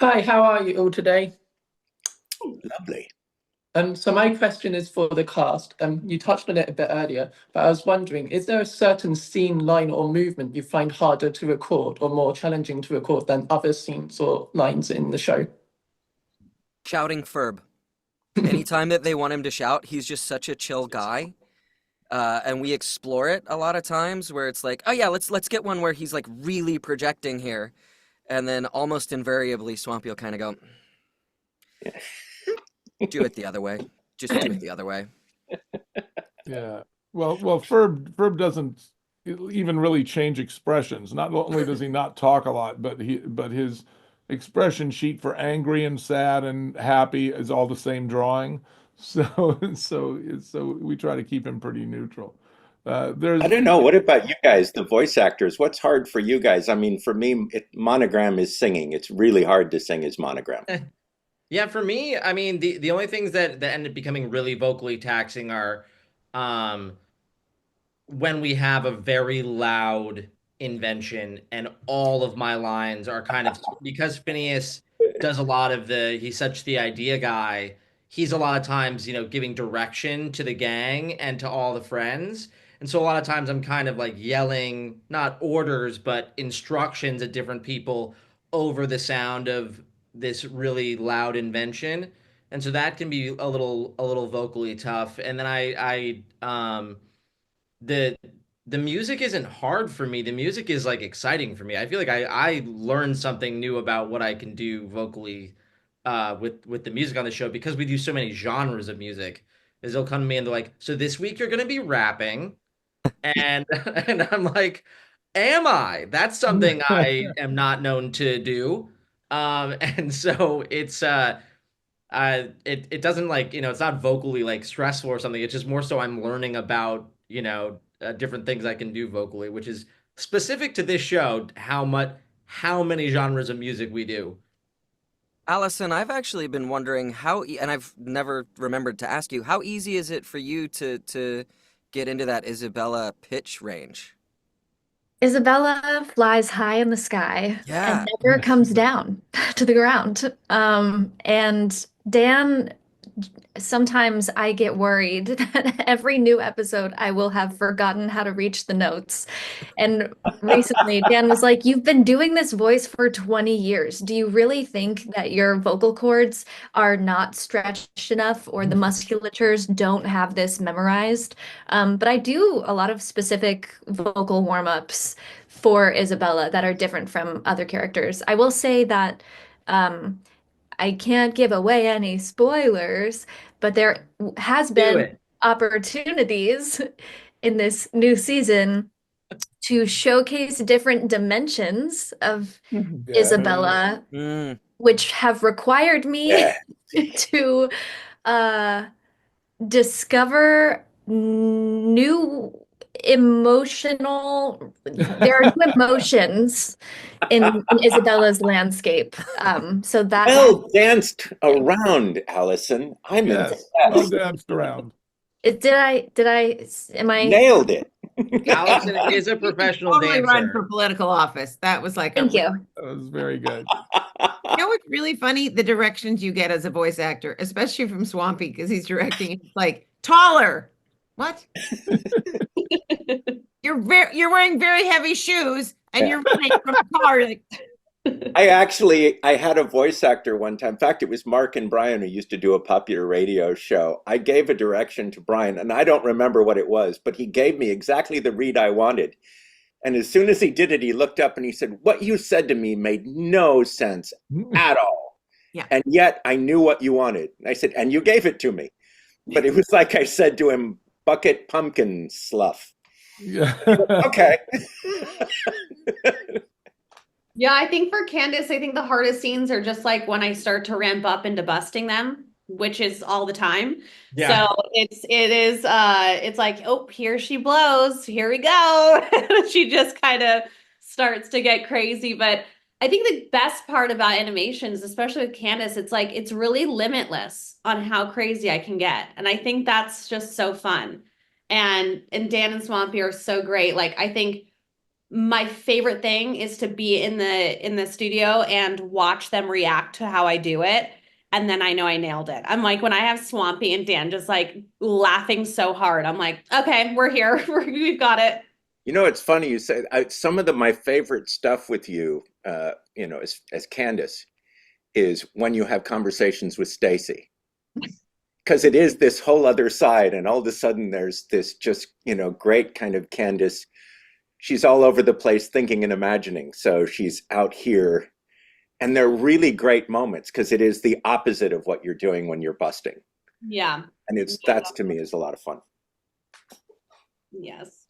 Hi, how are you all today? Lovely. So my question is for the cast. You touched on it a bit earlier, but I was wondering, is there a certain scene, line, or movement you find harder to record or more challenging to record than other scenes or lines in the show? Shouting Ferb. Anytime that they want him to shout, he's just such a chill guy. And we explore it a lot of times where it's like, oh yeah, let's get one where he's like really projecting here. And then almost invariably Swampy will kind of go, do it the other way. Just do it the other way. Yeah. Well, Ferb doesn't even really change expressions. Not only does he not talk a lot, but his expression sheet for angry and sad and happy is all the same drawing. So we try to keep him pretty neutral. There's I don't know. What about you guys, the voice actors? What's hard for you guys? I mean, for me, monogram is singing. It's really hard to sing as monogram. Yeah, for me, I mean, the only things that end up becoming really vocally taxing are um when we have a very loud invention and all of my lines are kind of because Phineas does a lot of he's such the idea guy, he's a lot of times, giving direction to the gang and to all the friends. And so a lot of times I'm kind of like yelling, not orders, but instructions at different people over the sound of this really loud invention. And so that can be a little vocally tough. And then the the music isn't hard for me. The music is like exciting for me. I feel like I learned something new about what I can do vocally with the music on the show because we do so many genres of music. Is they'll come to me and they're like, "So this week you're gonna be rapping," and and I'm like, "Am I? That's something I am not known to do." And so it doesn't like, it's not vocally like stressful or something. It's just more so I'm learning about, different things I can do vocally, which is specific to this show, how many genres of music we do. Alyson, I've actually been wondering and I've never remembered to ask you, how easy is it for you to get into that Isabella pitch range? Isabella flies high in the sky Yeah. and never comes down to the ground. And Dan, sometimes I get worried that every new episode I will have forgotten how to reach the notes. And recently, Dan was like, "You've been doing this voice for 20 years. Do you really think that your vocal cords are not stretched enough or the musculatures don't have this memorized?" But I do a lot of specific vocal warm-ups for Isabella that are different from other characters. I will say that um, I can't give away any spoilers, but there has Do been it. opportunities in this new season to showcase different dimensions of yeah. Isabella, Mm. which have required me Yeah. to uh, discover new there are new emotions in Isabella's landscape. So that Well danced around, Alyson. I'm Yes. Well impressed. danced around. am I Nailed it. Alyson is a professional Totally run dancer. for political office. That was like thank you. That was very good. What's really funny? The directions you get as a voice actor, especially from Swampy, because he's directing it's like taller. What? You're wearing very heavy shoes and you're running from a car. Like, I had a voice actor one time. In fact, it was Mark and Brian who used to do a popular radio show. I gave a direction to Brian, and I don't remember what it was, but he gave me exactly the read I wanted. And as soon as he did it, he looked up and he said, "What you said to me made no sense at all. Yeah. And yet I knew what you wanted." And I said, "And you gave it to me." But it was like I said to him, "Bucket pumpkin slough." Yeah. Okay. Yeah, I think for Candace, I think the hardest scenes are just like when I start to ramp up into busting them, which is all the time. Yeah. So it's like, oh, here she blows, here we go. She just kind of starts to get crazy. But I think the best part about animations, especially with Candace, it's like it's really limitless on how crazy I can get. And I think that's just so fun. And Dan and Swampy are so great. Like I think my favorite thing is to be in the studio and watch them react to how I do it. And then I know I nailed it. I'm like, when I have Swampy and Dan just like laughing so hard, I'm like, okay, we're here. We've got it. You know, it's funny you say some of my favorite stuff with you, you know, as Candace, is when you have conversations with Stacy. Because it is this whole other side, and all of a sudden there's this just, you know, great kind of Candace. She's all over the place thinking and imagining. So she's out here. And they're really great moments because it is the opposite of what you're doing when you're busting. Yeah. And that's to me is a lot of fun. Yes.